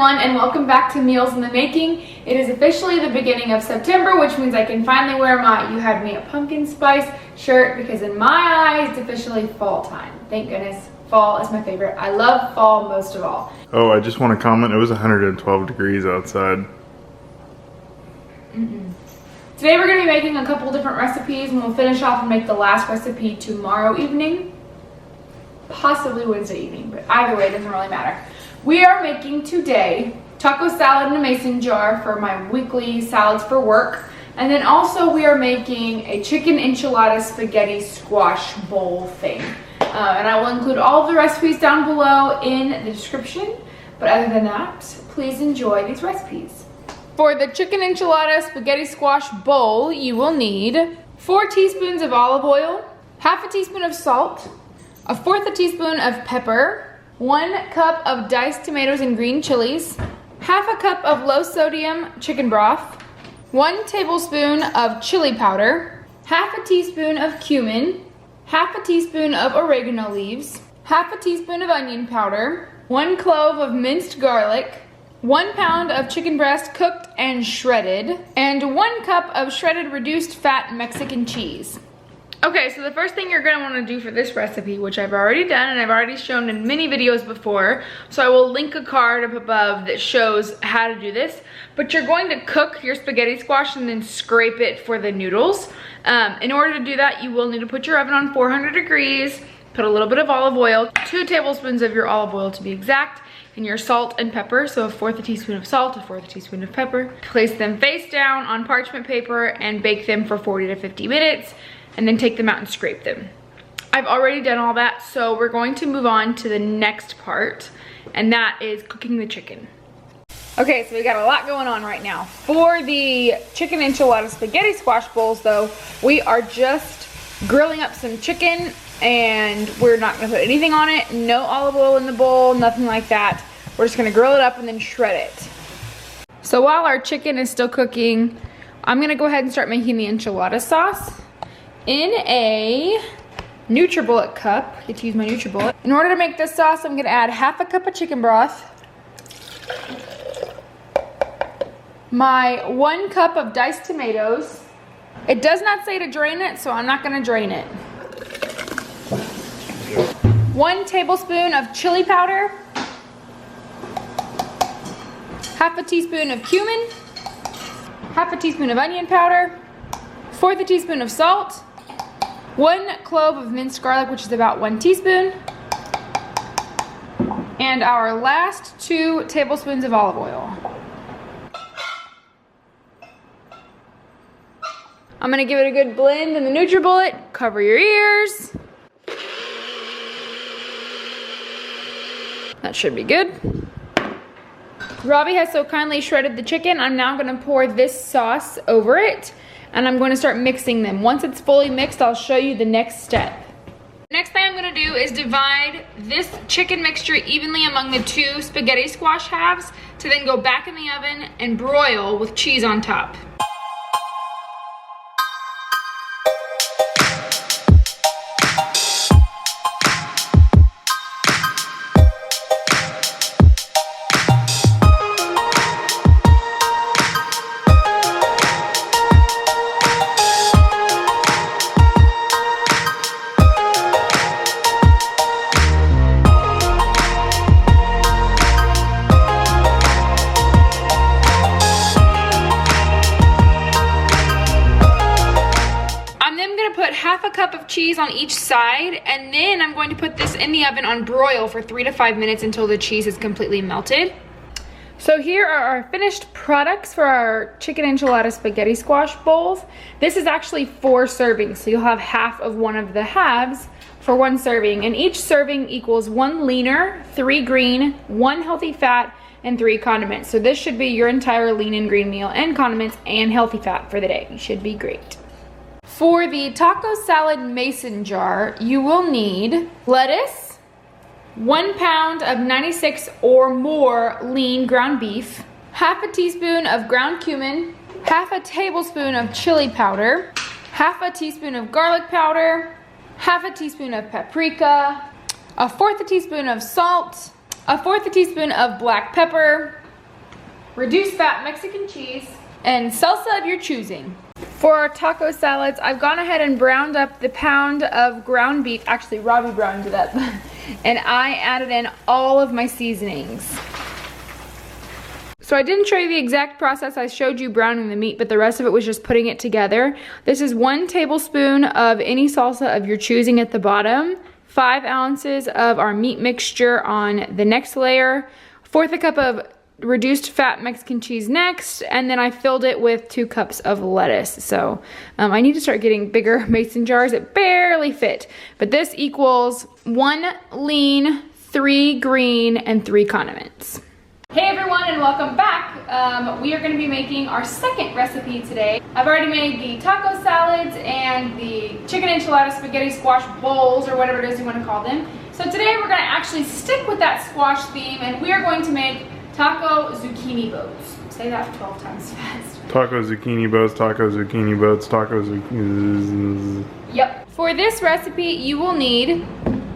everyone, and welcome back to Meals in the Making. It is officially the beginning of September, which means I can finally wear my You Had Me a Pumpkin Spice shirt, because in my eyes, it's officially fall time. Thank goodness. Fall is my favorite. I love fall most of all. Oh, I just want to comment, it was 112 degrees outside. Today we're going to be making a couple different recipes, and we'll finish off and make the last recipe tomorrow evening. Possibly Wednesday evening, but either way, it doesn't really matter. We are making today taco salad in a mason jar for my weekly salads for work. And then also we are making a chicken enchilada spaghetti squash bowl thing. And I will include all of the recipes down below in the description. But other than that, please enjoy these recipes. For the chicken enchilada spaghetti squash bowl, you will need 4 teaspoons of olive oil, half a teaspoon of salt, 1/4 teaspoon of pepper, 1 cup of diced tomatoes and green chilies, half a cup of low sodium chicken broth, 1 tablespoon of chili powder, half a teaspoon of cumin, half a teaspoon of oregano leaves, half a teaspoon of onion powder, 1 clove of minced garlic, 1 pound of chicken breast cooked and shredded, and 1 cup of shredded reduced fat Mexican cheese. Okay, so the first thing you're gonna wanna do for this recipe, which I've already done and I've already shown in many videos before, so I will link a card up above that shows how to do this, but you're going to cook your spaghetti squash and then scrape it for the noodles. In order to do that, you will need to put your oven on 400 degrees, put a little bit of olive oil, 2 tablespoons of your olive oil to be exact, and your salt and pepper, so 1/4 teaspoon of salt, 1/4 teaspoon of pepper. Place them face down on parchment paper and bake them for 40 to 50 minutes. And then take them out and scrape them. I've already done all that, so we're going to move on to the next part, and that is cooking the chicken. Okay, so we got a lot going on right now. For the chicken enchilada spaghetti squash bowls though, we are just grilling up some chicken, and we're not gonna put anything on it, no olive oil in the bowl, nothing like that. We're just gonna grill it up and then shred it. So while our chicken is still cooking, I'm gonna go ahead and start making the enchilada sauce. In a NutriBullet cup, I get to use my NutriBullet. In order to make this sauce, I'm gonna add half a cup of chicken broth, my 1 cup of diced tomatoes. It does not say to drain it, so I'm not gonna drain it. 1 tablespoon of chili powder, half a teaspoon of cumin, half a teaspoon of onion powder, 1/4 teaspoon of salt, 1 clove of minced garlic, which is about 1 teaspoon, and our last 2 tablespoons of olive oil. I'm gonna give it a good blend in the NutriBullet. Cover your ears. That should be good. Robbie has so kindly shredded the chicken. I'm now gonna pour this sauce over it, and I'm going to start mixing them. Once it's fully mixed, I'll show you the next step. Next thing I'm gonna do is divide this chicken mixture evenly among the 2 spaghetti squash halves to then go back in the oven and broil with cheese on top. Half a cup of cheese on each side, and then I'm going to put this in the oven on broil for 3 to 5 minutes until the cheese is completely melted. So here are our finished products for our chicken enchilada spaghetti squash bowls. This is actually 4 servings, so you'll have half of one of the halves for 1 serving, and each serving equals 1 leaner, 3 green, 1 healthy fat, and 3 condiments. So this should be your entire lean and green meal and condiments and healthy fat for the day. It should be great. For the taco salad mason jar, you will need lettuce, 1 pound of 96 or more lean ground beef, half a teaspoon of ground cumin, half a tablespoon of chili powder, half a teaspoon of garlic powder, half a teaspoon of paprika, 1/4 teaspoon of salt, 1/4 teaspoon of black pepper, reduced fat Mexican cheese, and salsa of your choosing. For our taco salads, I've gone ahead and browned up the pound of ground beef. Actually, Robbie browned it up. And I added in all of my seasonings. So I didn't show you the exact process. I showed you browning the meat, but the rest of it was just putting it together. This is 1 tablespoon of any salsa of your choosing at the bottom, 5 ounces of our meat mixture on the next layer, 1/4 cup of reduced fat Mexican cheese next, and then I filled it with 2 cups of lettuce. So I need to start getting bigger mason jars. It barely fit, but this equals 1 lean, 3 green, and 3 condiments. Hey everyone, and welcome back. We are going to be making our second recipe today. I've already made the taco salads and the chicken enchilada spaghetti squash bowls, or whatever it is you want to call them. So today we're going to actually stick with that squash theme, and we are going to make taco zucchini boats. Say that 12 times fast. Taco zucchini boats, taco zucchini boats, taco zucchini. Yep. For this recipe, you will need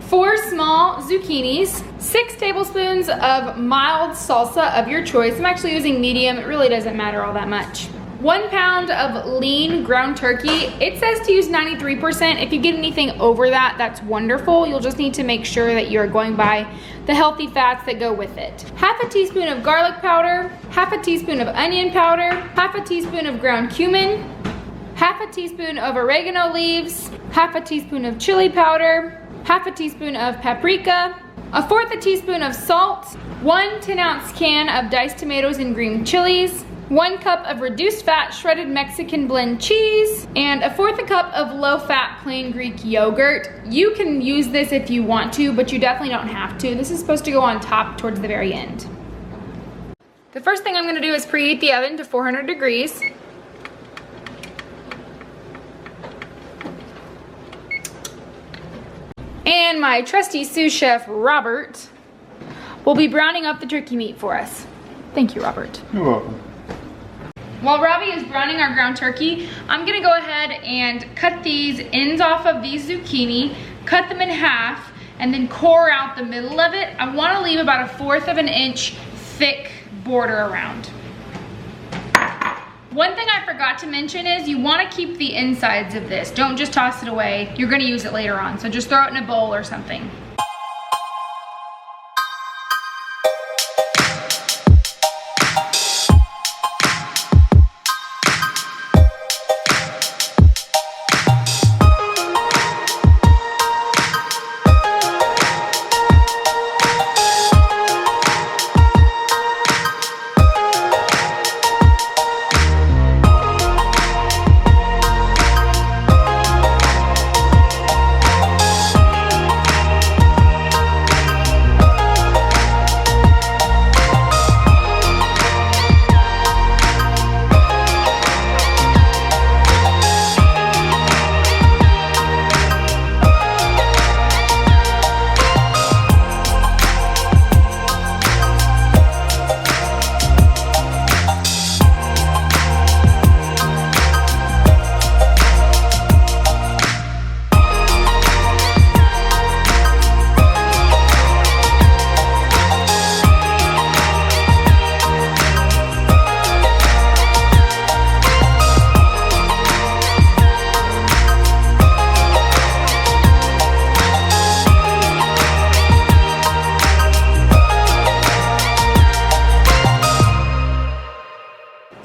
4 small zucchinis, 6 tablespoons of mild salsa of your choice. I'm actually using medium. It really doesn't matter all that much. 1 pound of lean ground turkey. It says to use 93%. If you get anything over that, that's wonderful. You'll just need to make sure that you're going by the healthy fats that go with it. 1/2 teaspoon of garlic powder, 1/2 teaspoon of onion powder, 1/2 teaspoon of ground cumin, 1/2 teaspoon of oregano leaves, 1/2 teaspoon of chili powder, 1/2 teaspoon of paprika, 1/4 teaspoon of salt, 1 10-ounce can of diced tomatoes and green chilies, 1 cup of reduced fat shredded Mexican blend cheese, and 1/4 cup of low-fat plain Greek yogurt. You can use this if you want to, but you definitely don't have to. This is supposed to go on top towards the very end. The first thing I'm going to do is preheat the oven to 400 degrees. And my trusty sous chef, Robert, will be browning up the turkey meat for us. Thank you, Robert. You're welcome. While Robbie is browning our ground turkey, I'm gonna go ahead and cut these ends off of these zucchini, cut them in half, and then core out the middle of it. I wanna leave about 1/4 of an inch thick border around. One thing I forgot to mention is you wanna keep the insides of this. Don't just toss it away. You're gonna use it later on, so just throw it in a bowl or something.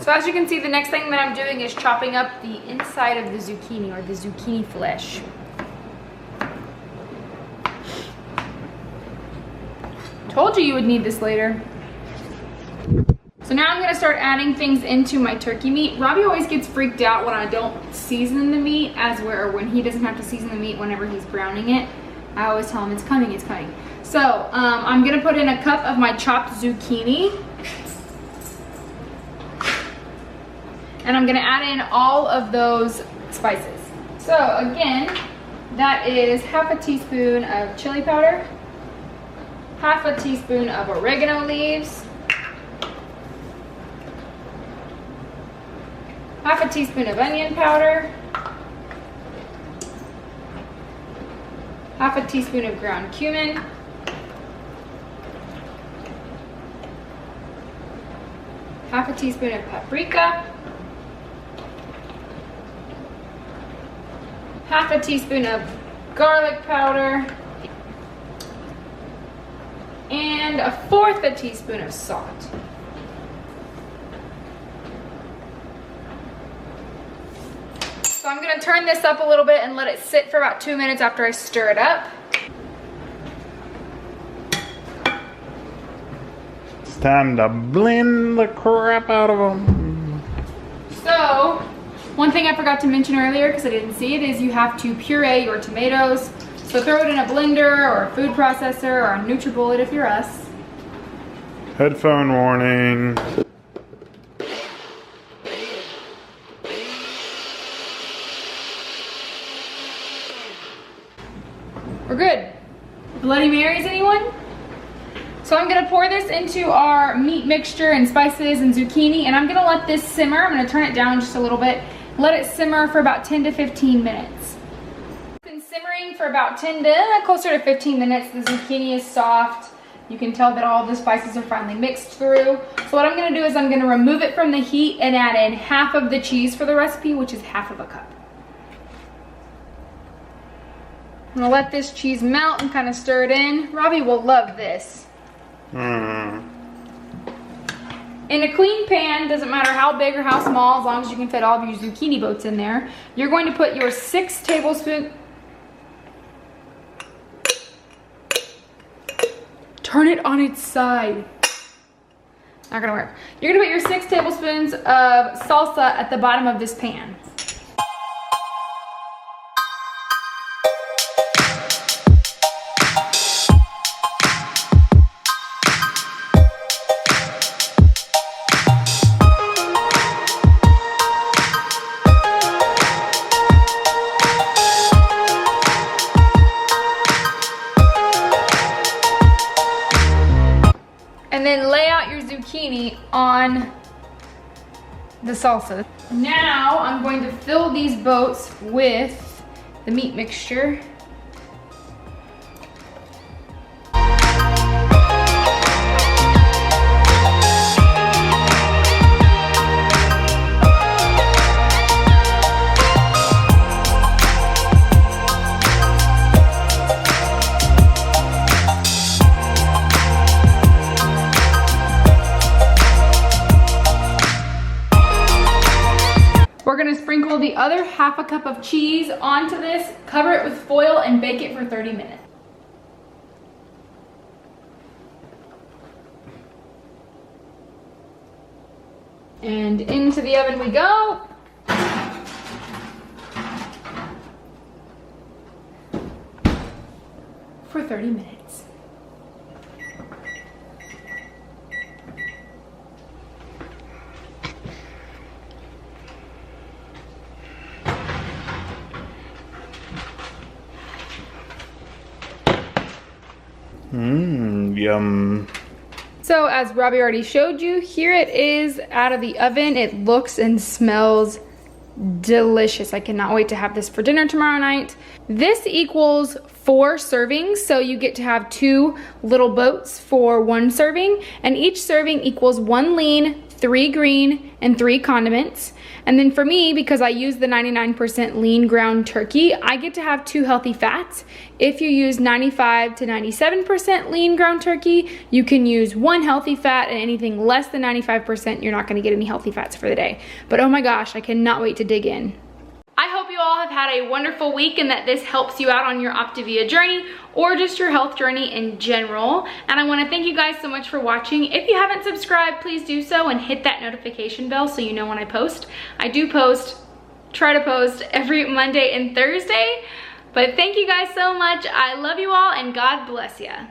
So as you can see, the next thing that I'm doing is chopping up the inside of the zucchini, or the zucchini flesh. Told you you would need this later. So now I'm gonna start adding things into my turkey meat. Robbie always gets freaked out when I don't season the meat, when he doesn't have to season the meat whenever he's browning it. I always tell him it's coming, it's coming. So I'm gonna put in 1 cup of my chopped zucchini. And I'm gonna add in all of those spices. So again, that is 1/2 teaspoon of chili powder, 1/2 teaspoon of oregano leaves, 1/2 teaspoon of onion powder, 1/2 teaspoon of ground cumin, half a teaspoon of paprika, half a teaspoon of garlic powder, and 1/4 a teaspoon of salt. So I'm gonna turn this up a little bit and let it sit for about 2 minutes after I stir it up. It's time to blend the crap out of them. So, one thing I forgot to mention earlier because I didn't see it is you have to puree your tomatoes. So throw it in a blender or a food processor or a NutriBullet if you're us. Headphone warning. We're good. Bloody Marys, anyone? So I'm gonna pour this into our meat mixture and spices and zucchini, and I'm gonna let this simmer. I'm gonna turn it down just a little bit. Let it simmer for about 10 to 15 minutes. It's been simmering for about 10 to closer to 15 minutes. The zucchini is soft. You can tell that all the spices are finally mixed through. So what I'm gonna do is I'm gonna remove it from the heat and add in half of the cheese for the recipe, which is half of a cup. I'm gonna let this cheese melt and kind of stir it in. Robbie will love this. In a clean pan, doesn't matter how big or how small, as long as you can fit all of your zucchini boats in there, you're going to put your 6 tablespoons. Turn it on its side. Not gonna work. You're gonna put your 6 tablespoons of salsa at the bottom of this pan. And then lay out your zucchini on the salsa. Now I'm going to fill these boats with the meat mixture. We're gonna sprinkle the other half a cup of cheese onto this, cover it with foil, and bake it for 30 minutes. And into the oven we go. For 30 minutes. Yum. So as Robbie already showed you, here it is out of the oven. It looks and smells delicious. I cannot wait to have this for dinner tomorrow night. This equals 4 servings, so you get to have 2 little boats for 1 serving, and each serving equals 1 lean, 3 green, and 3 condiments. And then for me, because I use the 99% lean ground turkey, I get to have 2 healthy fats. If you use 95 to 97% lean ground turkey, you can use 1 healthy fat, and anything less than 95%, you're not gonna get any healthy fats for the day. But oh my gosh, I cannot wait to dig in. I hope you all have had a wonderful week and that this helps you out on your Optavia journey or just your health journey in general. And I want to thank you guys so much for watching. If you haven't subscribed, please do so and hit that notification bell so you know when I post. I do try to post every Monday and Thursday. But thank you guys so much. I love you all and God bless ya.